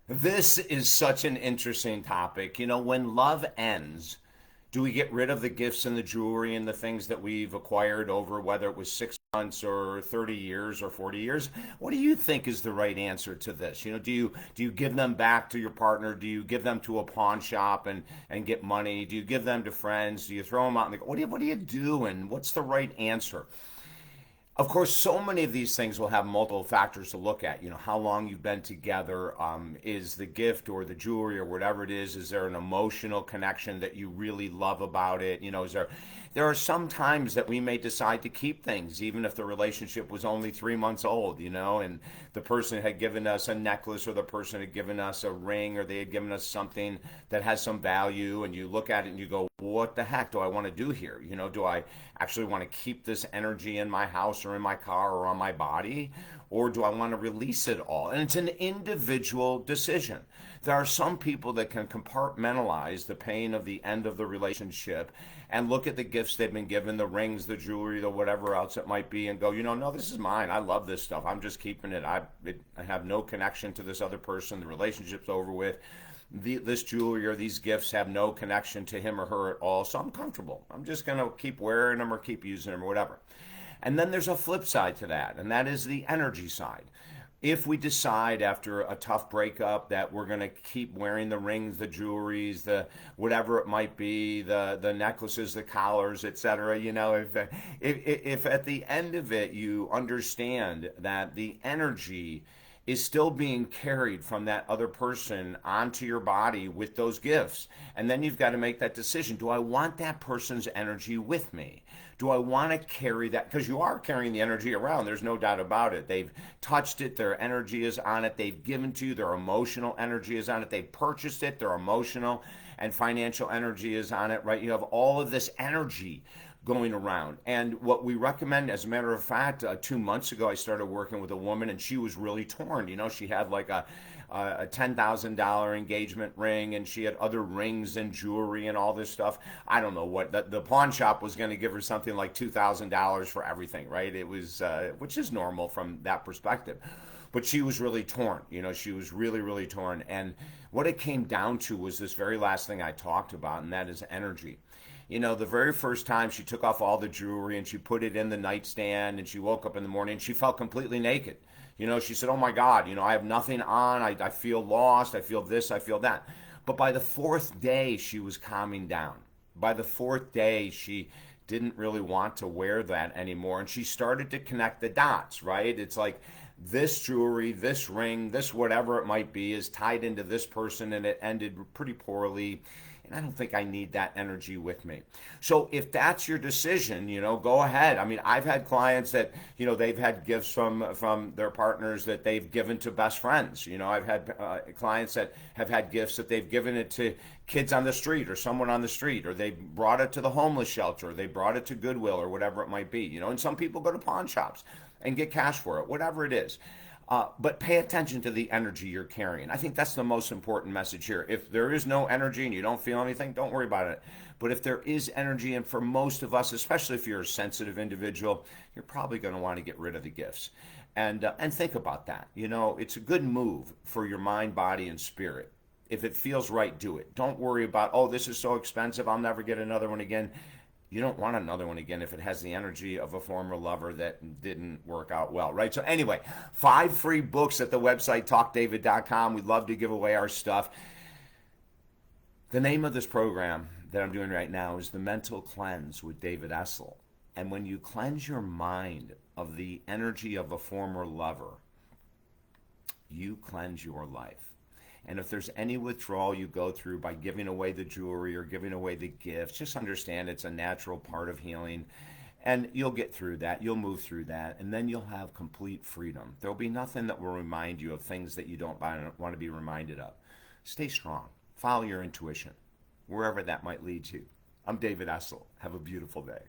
This is such an interesting topic. When love ends, do we get rid of the gifts and the jewelry and the things that we've acquired over whether it was 6 months or 30 years or 40 years? What do you think is the right answer to this? Do you give them back to your partner? Do you give them to a pawn shop and get money? Do you give them to friends? Do you throw them out in the what do you do and what's the right answer? Of course, so many of these things will have multiple factors to look at. How long you've been together, is the gift or the jewelry or whatever it is there an emotional connection that you really love about it? There are some times that we may decide to keep things, even if the relationship was only 3 months old, and the person had given us a necklace or the person had given us a ring or they had given us something that has some value, and you look at it and you go, what the heck do I want to do here? Do I actually want to keep this energy in my house or in my car or on my body? Or do I want to release it all? And it's an individual decision. There are some people that can compartmentalize the pain of the end of the relationship and look at the gifts they've been given, the rings, the jewelry, the whatever else it might be, and go, no, this is mine. I love this stuff. I'm just keeping it. I have no connection to this other person. The relationship's over with. This jewelry or these gifts have no connection to him or her at all, so I'm comfortable. I'm just going to keep wearing them or keep using them or whatever. And then there's a flip side to that, and that is the energy side. If we decide after a tough breakup that we're going to keep wearing the rings, the jewelries, the whatever it might be, the necklaces, the collars, etc., if at the end of it you understand that the energy is still being carried from that other person onto your body with those gifts. And then you've got to make that decision. Do I want that person's energy with me? Do I want to carry that? Because you are carrying the energy around. There's no doubt about it. They've touched it. Their energy is on it. They've given to you. Their emotional energy is on it. They've purchased it. Their emotional and financial energy is on it, right? You have all of this energy going around. And what we recommend, as a matter of fact, 2 months ago, I started working with a woman and she was really torn. She had like a $10,000 engagement ring and she had other rings and jewelry and all this stuff. I don't know what the pawn shop was going to give her something like $2,000 for everything, right? It was, which is normal from that perspective. But she was really torn. She was really, really torn. And what it came down to was this very last thing I talked about, and that is energy. The very first time she took off all the jewelry and she put it in the nightstand and she woke up in the morning and she felt completely naked. She said, oh my God, I have nothing on. I feel lost. I feel this. I feel that. But by the fourth day, she was calming down. By the fourth day, she didn't really want to wear that anymore. And she started to connect the dots, right? It's like this jewelry, this ring, this whatever it might be is tied into this person and it ended pretty poorly. And I don't think I need that energy with me. So if that's your decision, go ahead. I mean, I've had clients that, they've had gifts from their partners that they've given to best friends. I've had clients that have had gifts that they've given it to kids on the street or someone on the street, or they brought it to the homeless shelter, or they brought it to Goodwill or whatever it might be. And some people go to pawn shops and get cash for it, whatever it is. But pay attention to the energy you're carrying. I think that's the most important message here. If there is no energy and you don't feel anything, don't worry about it. But if there is energy, and for most of us, especially if you're a sensitive individual, you're probably going to want to get rid of the gifts. And think about that. It's a good move for your mind, body, and spirit. If it feels right, do it. Don't worry about, oh, this is so expensive, I'll never get another one again. You don't want another one again if it has the energy of a former lover that didn't work out well, right? So anyway, 5 free books at the website, talkdavid.com. We'd love to give away our stuff. The name of this program that I'm doing right now is The Mental Cleanse with David Essel. And when you cleanse your mind of the energy of a former lover, you cleanse your life. And if there's any withdrawal you go through by giving away the jewelry or giving away the gifts, just understand it's a natural part of healing. And you'll get through that. You'll move through that. And then you'll have complete freedom. There'll be nothing that will remind you of things that you don't want to be reminded of. Stay strong. Follow your intuition, wherever that might lead you. I'm David Essel. Have a beautiful day.